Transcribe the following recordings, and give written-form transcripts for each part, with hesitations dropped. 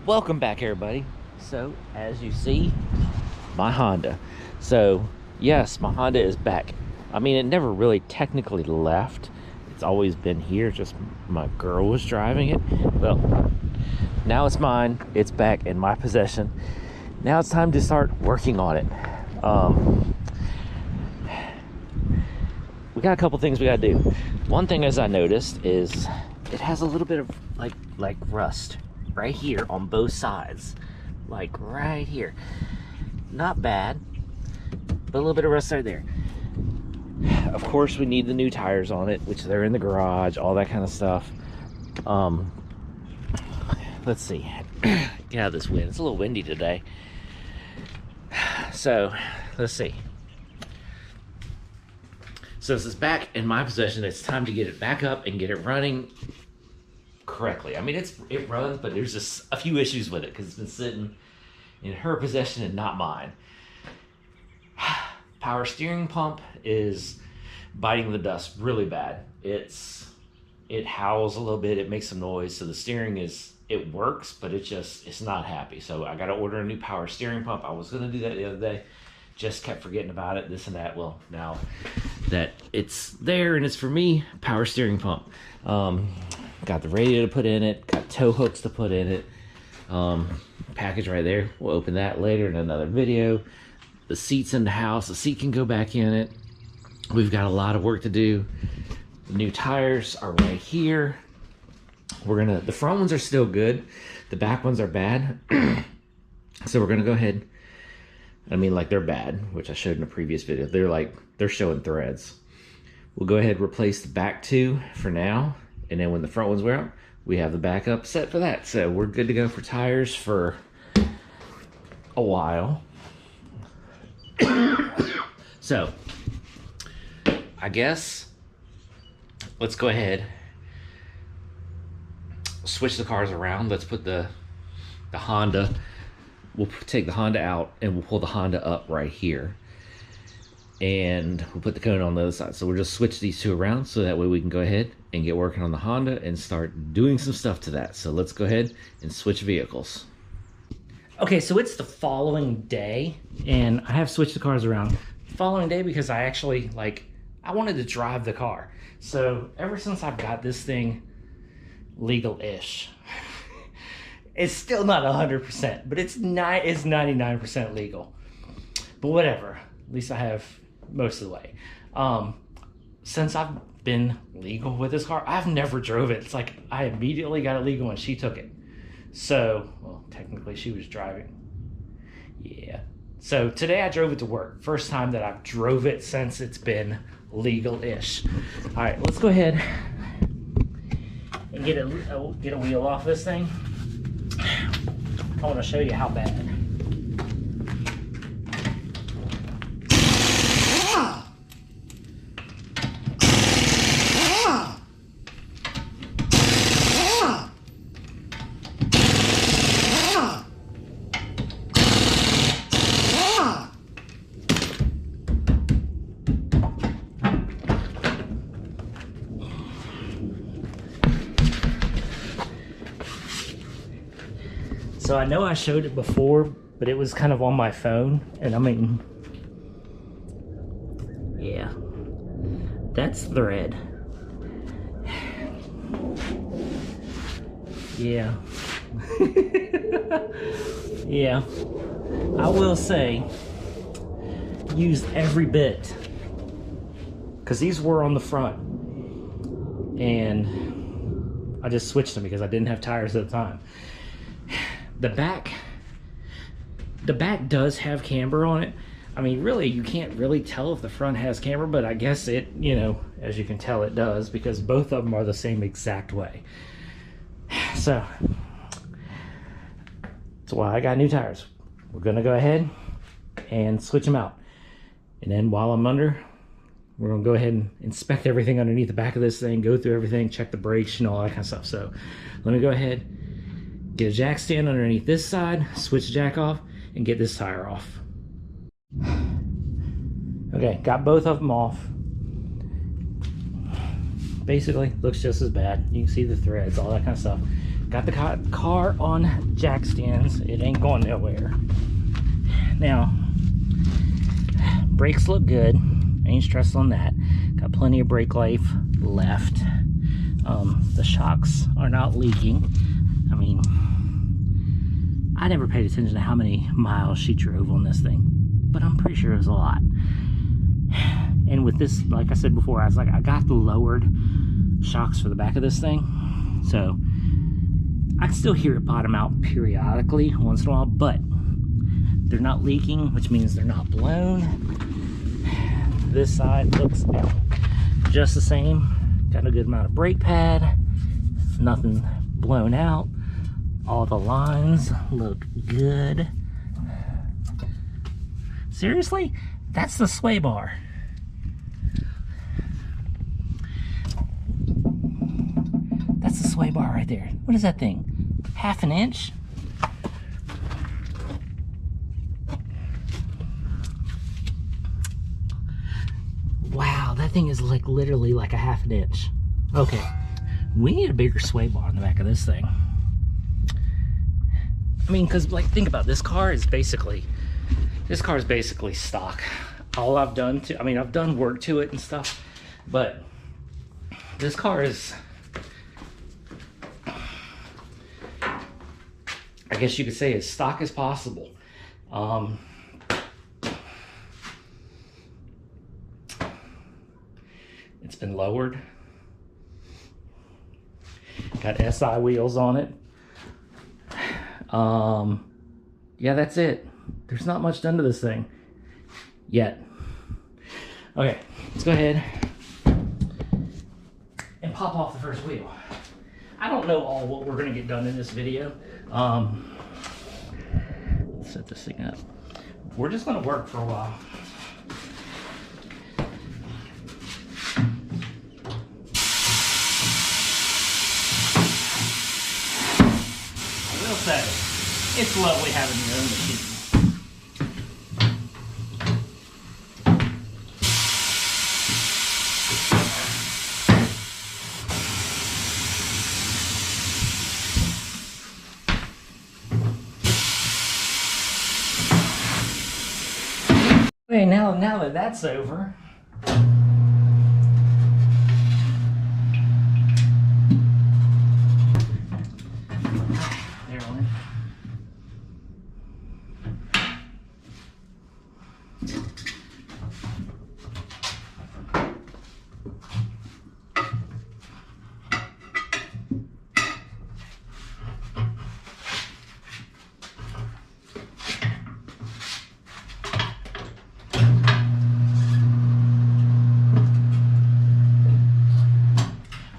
Welcome back, everybody. So as you see, my Honda. So yes, my Honda is back. I mean, it never really technically left. It's always been here, just my girl was driving it. Well, now it's mine. It's back in my possession. Now it's time to start working on it. We got a couple things we gotta do. One thing, as I noticed, is it has a little bit of like rust right here on both sides, like right here. Not bad, but a little bit of rust right there. Of course, we need the new tires on it, which they're in the garage, all that kind of stuff. Let's see. Get out of this wind. It's a little windy today. So let's see. So this is back in my possession. It's time to get it back up and get it running correctly. I mean, it runs, but there's just a few issues with it because it's been sitting in her possession and not mine. Power steering pump is biting the dust really bad. It howls a little bit. It makes some noise. So the steering it works, but it's not happy. So I got to order a new power steering pump. I was going to do that the other day. Just kept forgetting about it, this and that. Well, now that it's there and it's for me, power steering pump. Got the radio to put in it, got tow hooks to put in it. Package right there. We'll open that later in another video. The seats in the house, the seat can go back in it. We've got a lot of work to do. The new tires are right here. The front ones are still good. The back ones are bad. So we're gonna go ahead. I mean, like, they're bad, which I showed in a previous video. They're showing threads. We'll go ahead and replace the back two for now. And then when the front ones wear out, we have the backup set for that. So we're good to go for tires for a while. So I guess let's go ahead, switch the cars around. Let's put the Honda. We'll take the Honda out and we'll pull the Honda up right here. And we'll put the Kona on the other side. So we'll just switch these two around so that way we can go ahead and get working on the Honda and start doing some stuff to that. So let's go ahead and switch vehicles. Okay, so it's the following day and I have switched the cars around. Following day because I actually, I wanted to drive the car. So ever since I've got this thing legal-ish, it's still not 100%, but it's 99% legal. But whatever, at least I have most of the way. Since I've been legal with this car, I've never drove it. It's like I immediately got it legal when she took it. So, well, technically she was driving. Yeah. So today I drove it to work. First time that I've drove it since it's been legal-ish. All right, let's go ahead and get a wheel off this thing. I want to show you how bad. So I know I showed it before, but it was kind of on my phone, and I mean, yeah, that's thread. Yeah. Yeah. I will say, use every bit, because these were on the front, and I just switched them because I didn't have tires at the time. The back does have camber on it. I mean, really, you can't really tell if the front has camber, but I guess it, as you can tell, it does, because both of them are the same exact way. So that's why I got new tires. We're gonna go ahead and switch them out. And then while I'm under, we're gonna go ahead and inspect everything underneath the back of this thing, go through everything, check the brakes, all that kind of stuff. So let me go ahead, get a jack stand underneath this side, switch the jack off, and get this tire off. Okay, got both of them off. Basically, looks just as bad. You can see the threads, all that kind of stuff. Got the car on jack stands. It ain't going nowhere. Now, brakes look good. Ain't stressed on that. Got plenty of brake life left. The shocks are not leaking. I mean, I never paid attention to how many miles she drove on this thing, but I'm pretty sure it was a lot. And with this, like I said before, I was like, I got the lowered shocks for the back of this thing, so I can still hear it bottom out periodically once in a while, but they're not leaking, which means they're not blown. This side looks just the same. Got a good amount of brake pad, nothing blown out. All the lines look good. Seriously, that's the sway bar. That's the sway bar right there. What is that thing? Half an inch? Wow, that thing is like literally like a half an inch. Okay, we need a bigger sway bar on the back of this thing. I mean, because like, think about it, this car is basically stock. All I've done to, I mean, I've done work to it and stuff, but this car is, I guess you could say, as stock as possible. It's been lowered. Got SI wheels on it. Yeah, that's it. There's not much done to this thing yet. Okay, let's go ahead and pop off the first wheel. I don't know all what we're gonna get done in this video. Let's set this thing up. We're just gonna work for a while. I will say, it's lovely having your own machine. Okay, now that that's over, there one.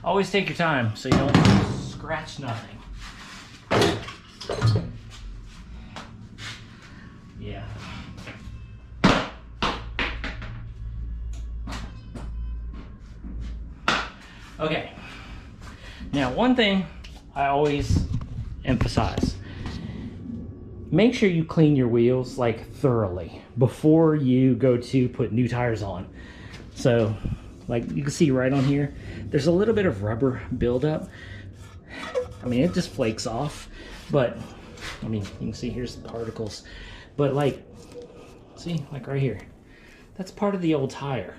Always take your time so you don't scratch nothing. Yeah. Okay. Now, one thing I always emphasize, make sure you clean your wheels like thoroughly before you go to put new tires on. So, like you can see right on here, there's a little bit of rubber buildup. I mean, it just flakes off, but I mean, you can see here's the particles. But like, see, like right here, that's part of the old tire.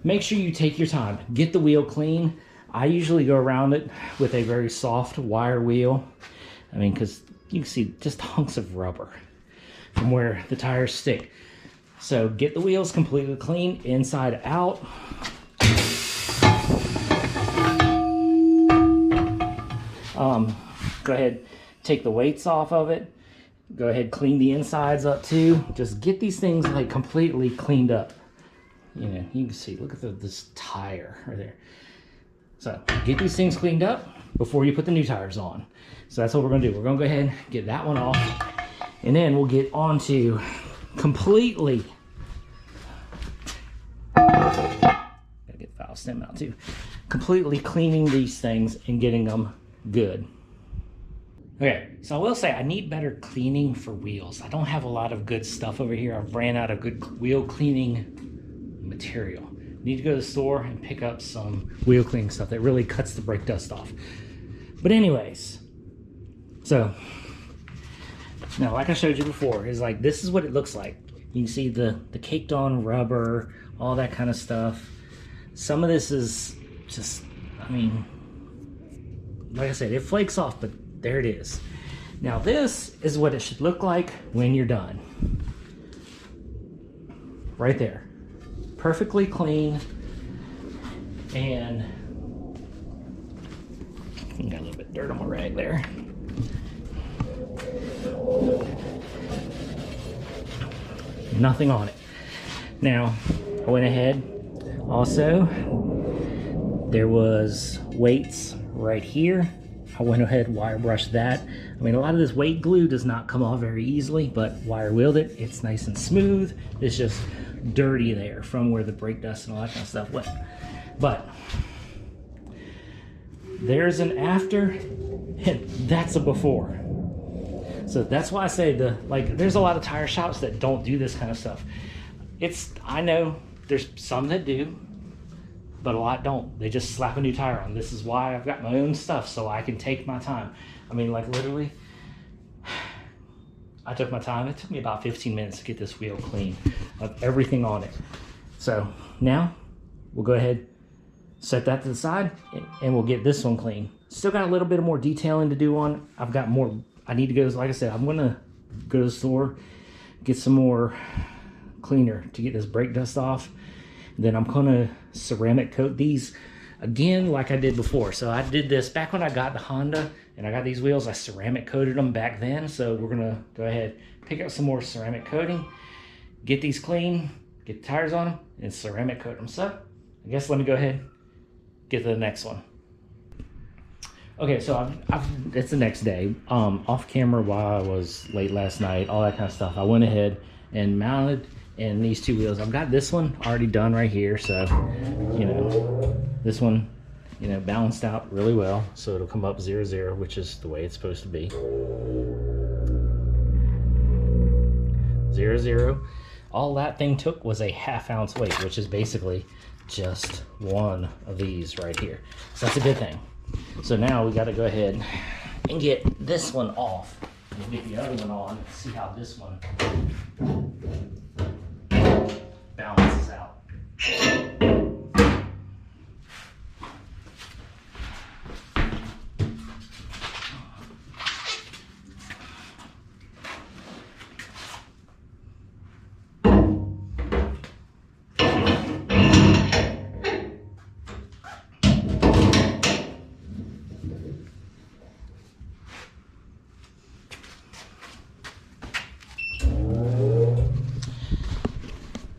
Make sure you take your time, get the wheel clean. I usually go around it with a very soft wire wheel. I mean, because you can see just hunks of rubber from where the tires stick. So get the wheels completely clean, inside out. Go ahead, take the weights off of it. Go ahead, clean the insides up too. Just get these things like completely cleaned up. You know, you can see, look at this tire right there. So get these things cleaned up before you put the new tires on. So that's what we're gonna do. We're gonna go ahead and get that one off, and then we'll get on to completely, gotta get the valve stem out too, completely cleaning these things and getting them good. Okay, so I will say I need better cleaning for wheels. I don't have a lot of good stuff over here. I've ran out of good wheel cleaning material. Need to go to the store and pick up some wheel cleaning stuff that really cuts the brake dust off. But anyways, so now, like I showed you before, is like, this is what it looks like. You can see the caked on rubber, all that kind of stuff. Some of this is just, I mean, like I said, it flakes off, but there it is. Now this is what it should look like when you're done. Right there. Perfectly clean. And got a little bit of dirt on my rag there. Nothing on it. Now, I went ahead. Also, there was weights right here. I went ahead and wire brushed that. I mean, a lot of this weight glue does not come off very easily, but wire wheeled it. It's nice and smooth. It's just dirty there from where the brake dust and all that kind of stuff went. But there's an after, and that's a before. So that's why I say there's a lot of tire shops that don't do this kind of stuff. I know there's some that do, but a lot don't. They just slap a new tire on. This is why I've got my own stuff, so I can take my time. I mean, like literally, I took my time. It took me about 15 minutes to get this wheel clean of everything on it. So now we'll go ahead, set that to the side, and we'll get this one clean. Still got a little bit of more detailing to do on. I've got more. I need to go, like I said, I'm gonna go to the store, get some more cleaner to get this brake dust off. Then I'm gonna ceramic coat these again like I did before. So I did this back when I got the Honda and I got these wheels. I ceramic coated them back then. So we're gonna go ahead, pick up some more ceramic coating, get these clean, get the tires on them, and ceramic coat them. So I guess let me go ahead, get to the next one. Okay, so it's the next day. Off camera while I was late last night, all that kind of stuff. I went ahead and mounted in these two wheels. I've got this one already done right here, so you know, this one, you know, balanced out really well, so it'll come up 0-0, which is the way it's supposed to be. 0-0. All that thing took was a 1/2 ounce weight, which is basically just one of these right here. So that's a good thing. So now we got to go ahead and get this one off and get the other one on and see how this one balances out.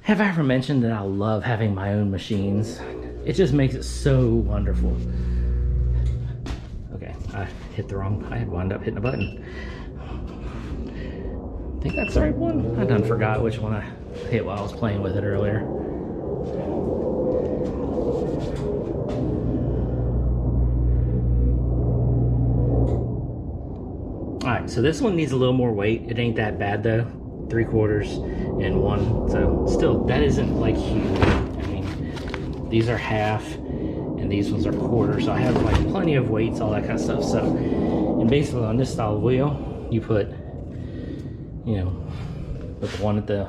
Have I ever mentioned that I love having my own machines? It just makes it so wonderful. Okay, I had wound up hitting a button. I think that's the right one. I done forgot which one I hit while I was playing with it earlier. All right, so this one needs a little more weight. It ain't that bad though. 3/4 and 1, so still that isn't like huge. I mean, these are 1/2 and these ones are 1/4, so I have like plenty of weights, all that kind of stuff. So, and basically on this style of wheel, you put, you know, put the one at the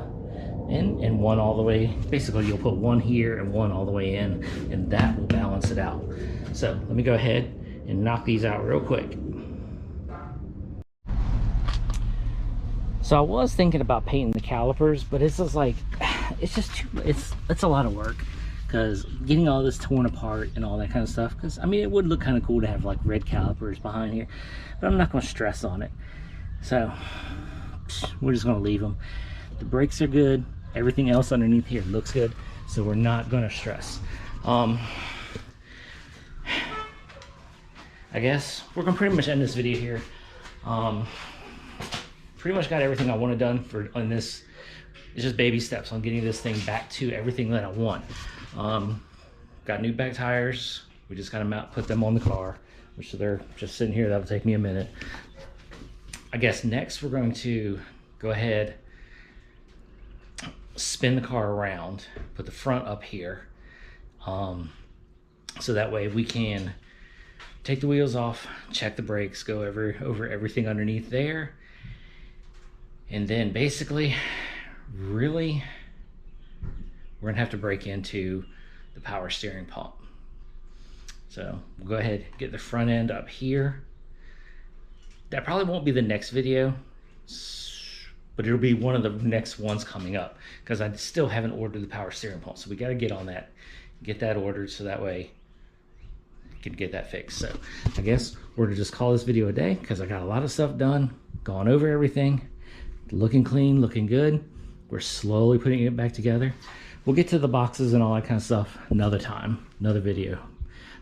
end and one all the way. Basically, you'll put one here and one all the way in, and that will balance it out. So let me go ahead and knock these out real quick. So I was thinking about painting the calipers, but it's just like, it's just too, it's a lot of work, because getting all this torn apart and all that kind of stuff, because I mean, it would look kind of cool to have like red calipers behind here, but I'm not going to stress on it. So we're just going to leave them. The brakes are good. Everything else underneath here looks good, so we're not going to stress. I guess we're going to pretty much end this video here. Pretty much got everything I wanted done on this. It's just baby steps on getting this thing back to everything that I want. Got new back tires. We just got to put them on the car, which they're just sitting here. That'll take me a minute. I guess next we're going to go ahead, spin the car around, put the front up here, so that way we can take the wheels off, check the brakes, go over everything underneath there. And then basically, really, we're gonna have to break into the power steering pump. So we'll go ahead and get the front end up here. That probably won't be the next video, but it'll be one of the next ones coming up, because I still haven't ordered the power steering pump. So we got to get on that, get that ordered, so that way we can get that fixed. So I guess we're gonna just call this video a day, because I got a lot of stuff done, gone over everything, looking clean, looking good. We're slowly putting it back together. We'll get to the boxes and all that kind of stuff another time, another video.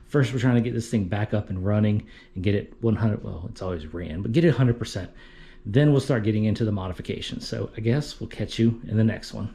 First, we're trying to get this thing back up and running and get it 100, well, it's always ran, but get it 100%. Then we'll start getting into the modifications. So I guess we'll catch you in the next one.